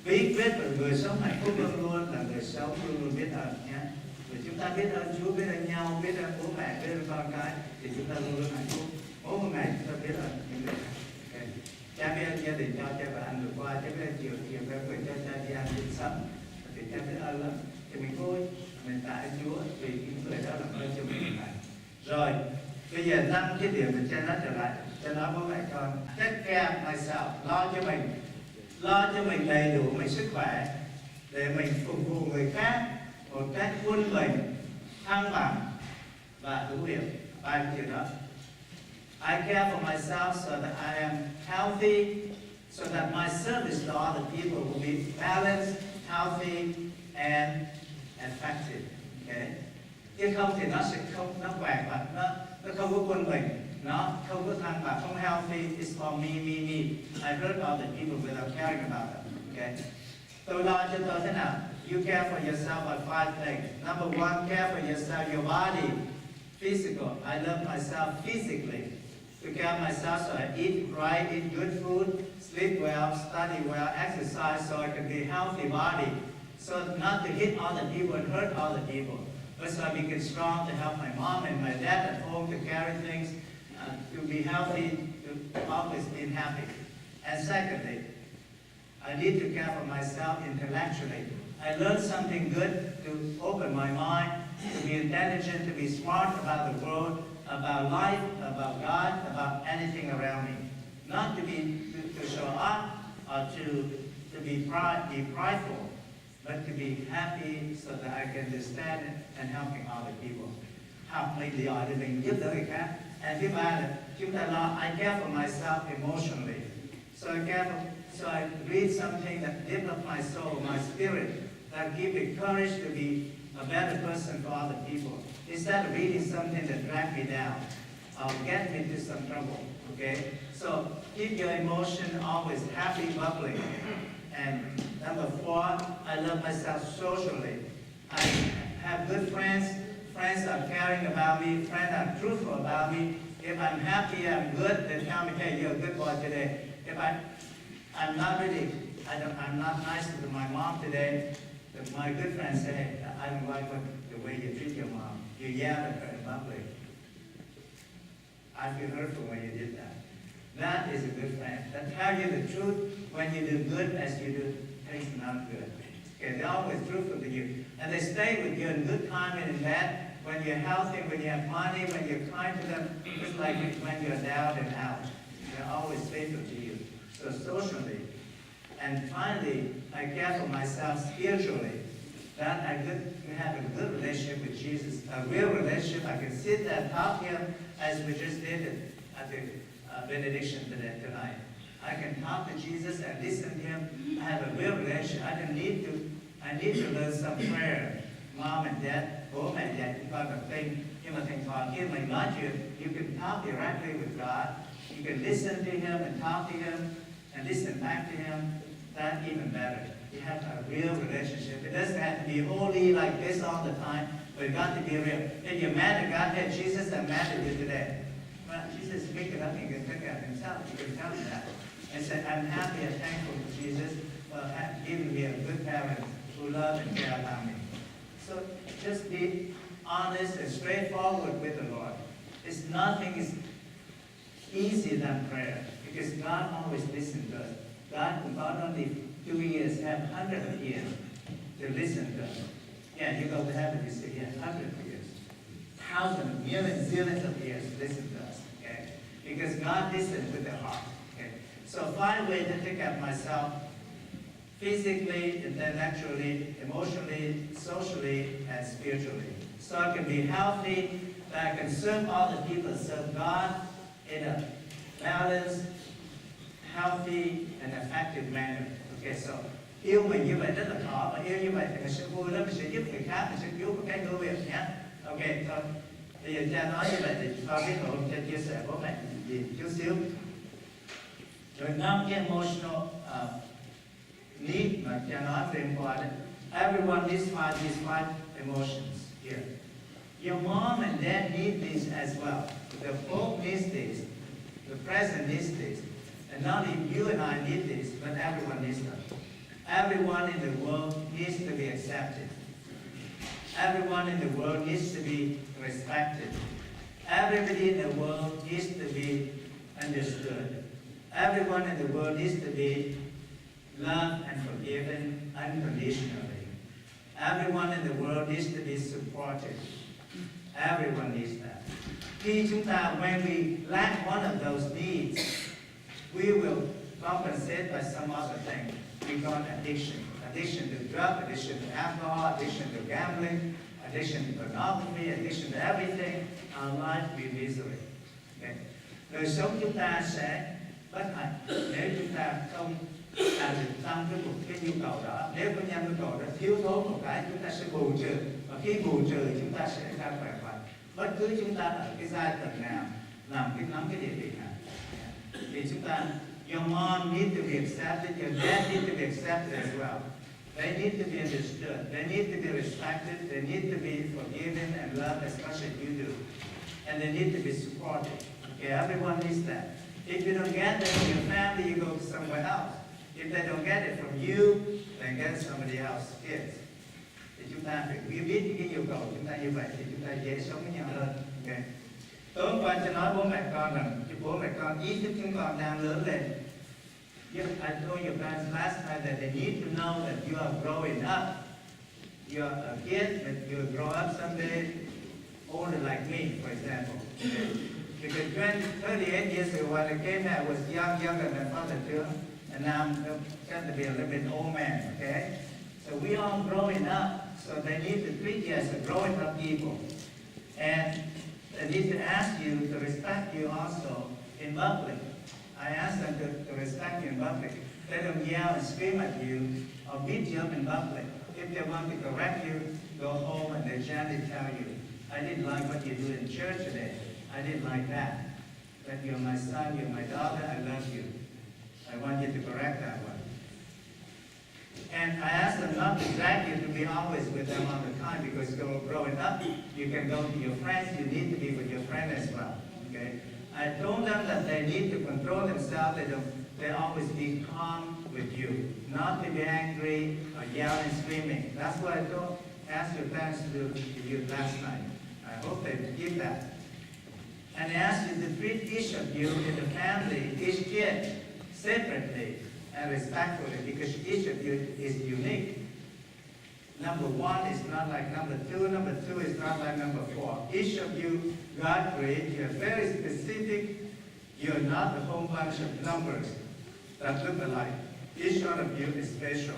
Bí quyết của người sống hạnh phúc luôn luôn là người sống luôn luôn biết ơn nhé. Vì chúng ta biết ơn Chúa, biết ơn nhau, biết ơn bố mẹ, biết ơn con cái thì chúng ta luôn luôn hạnh phúc. Mỗi một ngày chúng ta biết ơn những người khác. Okay. Cha biết ơn gia đình cho cha và ăn vừa qua, cha biết ơn chiều các người cho cha đi ăn thịt sống thì cha biết ơn lắm. Thì mình vui, mình tạ ơn Chúa vì những người đó làm ơn cho mình này. Rồi bây giờ 5 cái điều mình cha nói trở lại, cha nói bố mẹ con take care myself, lo cho mình đầy đủ mình sức khỏe để mình phục vụ người khác một cách quân bình, thăng bằng và hữu hiệu. Ba điều đó. I care for myself so that I am healthy, so that my service to other people will be balanced, healthy, and effective. Okay? Chứ không thì nó sẽ không, nó quẹt và nó không có quân bình, nó không có thăng bằng, không healthy. It's for me. I hurt other people without caring about them. Okay? Tôi lo cho tôi thế nào? You care for yourself by 5 things. Number 1, care for yourself, your body, physical. I love myself physically. To care myself so I eat right, eat good food, sleep well, study well, exercise so I can be a healthy body. So not to hit other people and hurt other people. But so I become strong to help my mom and my dad at home to carry things, to be healthy, to always be happy. And secondly, I need to care for myself intellectually. I learn something good to open my mind, to be intelligent, to be smart about the world, about life, about God, about anything around me. Not to be to show up or to be prideful, but to be happy so that I can understand and helping other people. Học mình giỏi để mình giúp đỡ người khác. And thứ ba là chúng ta lo I care for myself emotionally. So I read something that develops my soul, my spirit, that gives me courage to be a better person for other people. Instead of reading something that drags me down or get me into some trouble. Okay? So keep your emotion always happy, bubbly. And number 4, I love myself socially. I have good friends. Friends are caring about me. Friends are truthful about me. If I'm happy, I'm good, they tell me, hey, you're a good boy today. If I'm not really, I'm not nice to my mom today, but my good friends say, hey, I don't like the way you treat your mom. You yell at her in public. I feel hurtful when you did that. That is a good friend. That tell you the truth when you do good as you do things not good. Okay, they're always truthful to you. And they stay with you in good time and in bad. When you're healthy, when you have money, when you're kind to them, just like when you're down and out. They're always faithful to you. So socially. And finally, I care for myself spiritually. That I have a good relationship with Jesus, a real relationship. I can sit there and talk to him as we just did at the benediction tonight. I can talk to Jesus and listen to him. I have a real relationship. I need to learn some prayer. Mom and dad, bố mẹ dạy chúng con đọc tin. Nhưng mà thỉnh thoảng khi mình nói chuyện, you can talk directly with God. You can listen to him and talk to him and listen back to him. That's even better. You have a real relationship. It doesn't have to be holy like this all the time, but it got to be real. If you're mad at God, hey, Jesus, I'm mad at you today. Well, Jesus is big enough, he can take care of himself. You can tell him that. And say, I'm happy and thankful for Jesus for giving me a good parent who love and care about me. So just be honest and straightforward with the Lord. Nothing is easier than prayer because God always listens to us. God not only 2 years, have hundreds of years to listen to us. Yeah, you go to heaven, you say, yeah, hundreds of years. Thousands, millions, zillions of years to listen to us. Okay? Because God listens with the heart. Okay? So find a way to take care of myself physically, intellectually, emotionally, socially, and spiritually. So I can be healthy, that I can serve other people, serve God in a balanced, healthy, and effective manner. Okay, so yêu mình như vậy rất là khó, mà yêu như vậy thì mình sẽ vui lắm, mình sẽ giúp người khác, mình sẽ cứu một cái người Việt nhé. Ok, thôi. Bây giờ cha nói như vậy thì con biết hộ cha chia sẻ bố mẹ gì chút xíu. Rồi 5 cái emotional need mà cha nói liên quan đến. Everyone needs these five emotions here. Your mom and dad need these as well. The Pope needs these. The President needs these. And not only you and I need these, but everyone needs them. Everyone in the world needs to be accepted. Everyone in the world needs to be respected. Everybody in the world needs to be understood. Everyone in the world needs to be loved and forgiven unconditionally. Everyone in the world needs to be supported. Everyone needs that. Khi chúng ta, when we lack one of those needs, we will compensate by some other thing. We got addiction. Addiction to drug, addiction to alcohol, addiction to gambling, addiction to pornography, addiction to everything. Our life will be misery. Okay. Đời sống chúng ta sẽ bất hạnh nếu chúng ta không đạt được tăng cái nhu cầu đó. Nếu có nhu cầu đó thiếu thốn một cái, chúng ta sẽ bù trừ. Và khi bù trừ, chúng ta sẽ ra khỏe mạnh. Bất cứ chúng ta ở cái giai tầng nào làm cái nắm cái địa vị nào, thì chúng ta, your mom need to be accepted, your dad need to be accepted as well. They need to be understood. They need to be respected. They need to be forgiven and loved as much as you do. And they need to be supported. Okay, everyone needs that. If you don't get that from your family, you go to somewhere else. If they don't get it from you, then get somebody else's kids. Thì chúng ta phải biết những cái yêu cầu của chúng ta như vậy thì chúng ta dễ sống với nhau hơn. Okay. Tối hôm qua cho nói bố mẹ con rằng bố mẹ con ý thức chúng con đang lớn lên. I told your parents last night that they need to know that you are growing up. You are a kid, but you will grow up someday older like me, for example. Okay? Because 38 years ago when I came here, I was younger than my father too, and now I'm going to be a little bit old man, okay? So we all growing up, so they need to treat you as a growing up people. And they need to ask you to respect you also in public. I ask them to respect you in public. They don't yell and scream at you or beat you up in public. If they want to correct you, go home and they gently tell you, I didn't like what you do in church today. I didn't like that. But you're my son, you're my daughter, I love you. I want you to correct that one. And I ask them not to drag you to be always with them all the time, because growing up, you can go to your friends, you need to be with your friend as well. Okay? I told them that they need to control themselves, they always be calm with you, not to be angry or yelling, screaming. That's what I asked your parents to do to you last night. I hope they did that. And I asked you to treat each of you in the family, each kid, separately and respectfully, because each of you is unique. Number one is not like number two is not like number four. Each of you, God created you, are very specific. You're not a whole bunch of numbers that look alike. Each one of you is special.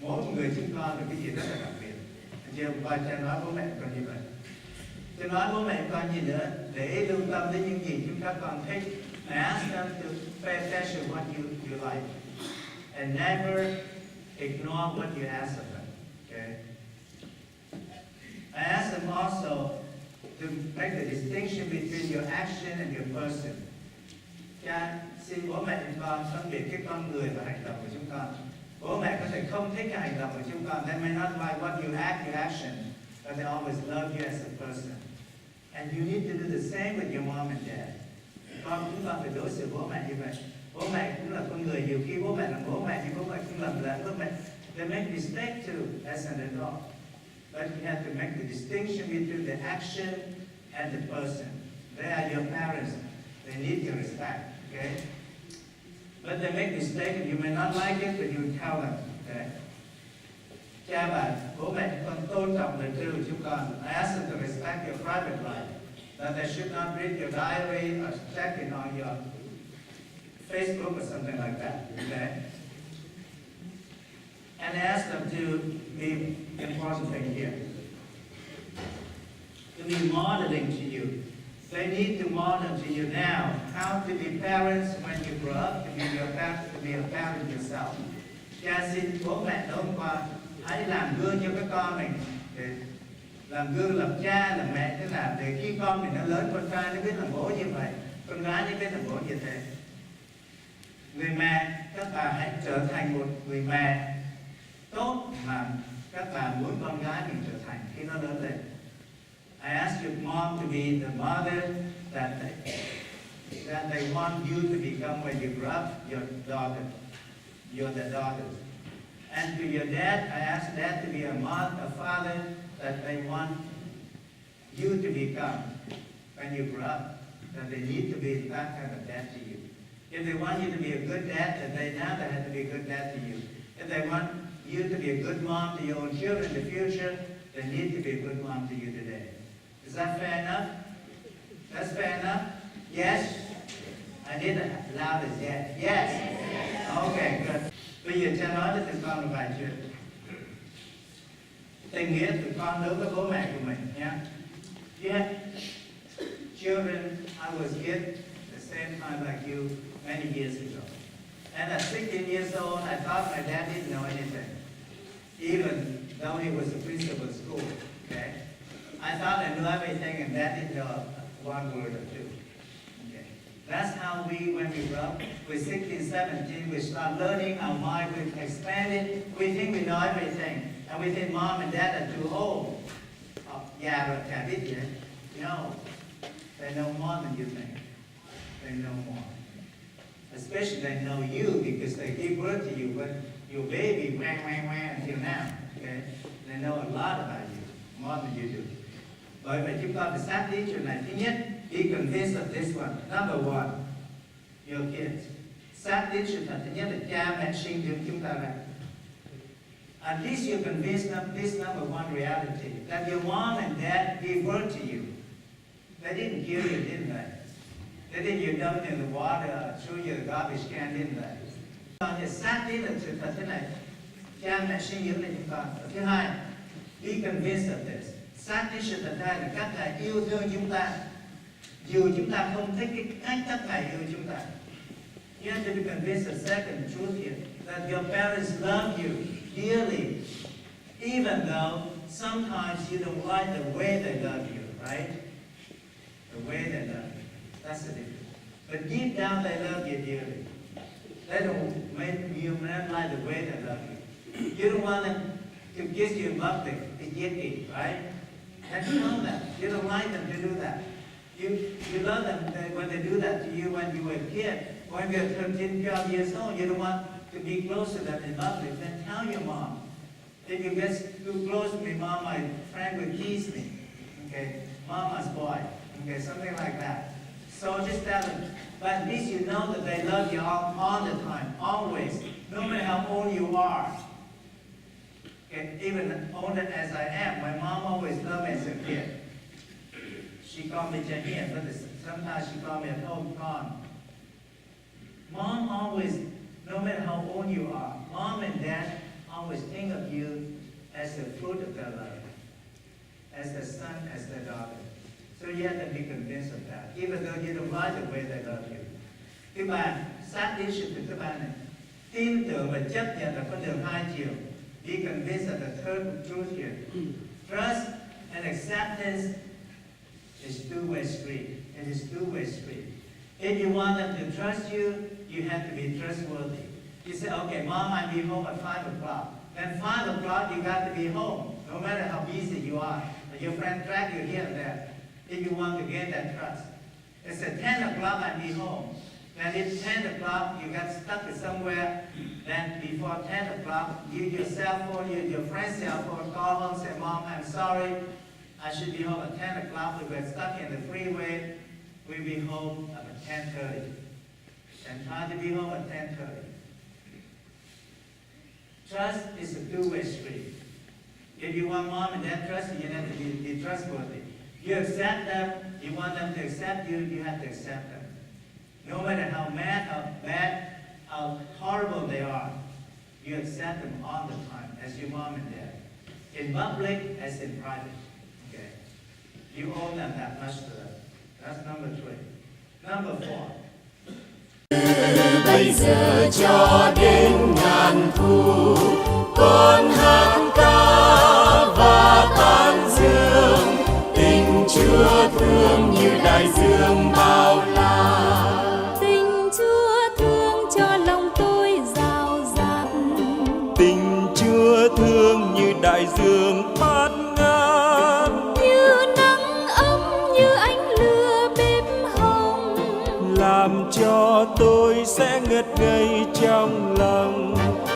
Mỗi một người chúng con là cái gì rất là đặc biệt. Giờ bà cha nói bố mẹ con như vậy. Cha nói bố mẹ con gì nữa, để lưu tâm đến những gì chúng các con thích. I ask them to pay attention to what you like. And never ignore what you ask of them. Okay? I ask them also to make the distinction between your action and your person. Cha xin bố mẹ chúng con phân biệt cái con người và hành động của chúng con. Bố mẹ có thể không thích cái hành động của chúng con. They may not like what you act, your action, but they always love you as a person. And you need to do the same with your mom and dad. Chúng con phải đối xử bố mẹ như vậy. Bố mẹ cũng là con người, nhiều khi bố mẹ là bố mẹ, nhưng bố mẹ cũng lầm lẫn. Bố mẹ, they make mistake too as an adult. But you have to make the distinction between the action and the person. They are your parents. They need your respect. Okay? But they make mistake and you may not like it, but you tell them. Okay? Cha bà, bố mẹ chúng con tôn trọng đời tư của chúng con. I ask them to respect your private life. That they should not read your diary or check it on your Facebook or something like that. Okay? And ask them to be important thing here. To be modeling to you. They need to model to you now how to be parents when you grow up, to be a parent yourself. Cha xin bố mẹ hôm qua hãy làm gương cho các con mình, để làm gương làm cha làm mẹ thế nào, để khi con mình nó lớn, con trai nó biết làm bố như vậy, con gái nó biết làm bố như thế. Người mẹ, các bà hãy trở thành một người mẹ tốt mà các bà muốn con gái mình trở thành khi nó lớn lên. I ask your mom to be the mother that they want you to become when you grow up, your daughter. You're the daughters. And to your dad, I ask dad to be a father that they want you to become when you grow up. That they need to be that kind of dad to you. If they want you to be a good dad, then they now they have to be a good dad to you. If they want you to be a good mom to your own children in the future, they need to be a good mom to you today. Is that fair enough? That's fair enough? Yes? I need a loud as yes. Yes? Okay, good. Bây giờ cha nói với tụi con một vài chuyện. Tình nghĩa tụi con đối với bố mẹ của mình nhé. Yeah. Children, I was given the same time like you many years ago. And at 16 years old, I thought my dad didn't know anything, even though he was a principal of school. Okay, I thought I knew everything, and dad didn't know one word or two. Okay, that's how when we grow up, we're 16, 17, we start learning, our mind will expand it. We think we know everything, and we think mom and dad are too old. Yeah, but chả biết gì hết. No, they know more than you think. They know more. Especially they know you because they give birth to you when your baby wang until now. Okay? They know a lot about you, more than you do. Bởi vậy chúng ta phải xác định chuyện này. Thứ nhất, be convinced of this one. Number one, your kids. Xác định sự thật thứ nhất là cha mẹ sinh dưỡng chúng ta ra. At least you're convinced of this number one reality, that your mom and dad gave birth to you. They didn't kill you, didn't they? They didn't you dump in the water, threw you the garbage can, didn't they? Thì xác định là sự thật thế này, cha mẹ sinh dưỡng lên chúng ta. Thứ hai, be convinced of this. Xác định sự thật hai là các thầy yêu thương chúng ta, dù chúng ta không thích cái cách các thầy yêu chúng ta. You have to be convinced of second truth here, that your parents love you dearly, even though sometimes you don't like the way they love you, right? The way they love you. That's the difference. But deep down they love you dearly. They don't make you not like the way they love you. You don't want them to kiss you in public, right? And you know that. You don't like them to do that. You love them when they do that to you when you were a kid. When you're 13, 12 years old, you don't want to be close to them in public. Then tell your mom. If you get too close to me, mom, my friend will tease me. Okay, mama's boy. Okay, something like that. So just tell them. But at least you know that they love you all the time, always, no matter how old you are. Okay, even older as I am, my mom always loved me as a kid. She called me Niên, but sometimes she called me at home, Con. Mom always, no matter how old you are, mom and dad always think of you as the fruit of their love, as their son, as their daughter. So you have to be convinced of that, even though you don't like the way they love you. Thứ ba, xác định sự thật thứ ba này, tin tưởng và chấp nhận là con đường hai chiều. Be convinced of the third truth here. Trust and acceptance is two-way street. It is two-way street. If you want them to trust you, you have to be trustworthy. You say, okay, Mom, I'll be home at 5 o'clock. Then 5 o'clock, you got to be home, no matter how busy you are. Your friend drag you here and there, if you want to gain that trust. It's at 10 o'clock, I'll be home. Then if 10 o'clock, you got stuck somewhere, then before 10 o'clock, use your cell phone, use your friend's cell phone, call home, say, Mom, I'm sorry, I should be home at 10 o'clock. We got stuck in the freeway. We'll be home at 10:30. And try to be home at 10:30. Trust is a two-way street. If you want mom and dad trust you, you have to be trustworthy. You accept them, you want them to accept you, you have to accept them. No matter how mad, how bad, how horrible they are, you accept them all the time as your mom and dad. In public as in private. Okay? You owe them that much to them. That's number 3. Number 4. Bây giờ cho đến ngàn thu, con hát ca và tán dương, tình Chúa thương như đại dương bao la. Tình Chúa thương cho lòng tôi rào rạt, Tình Chúa thương như đại dương bát ngát, như nắng ấm như ánh lửa bếp hồng, làm cho tôi sẽ ngất ngây trong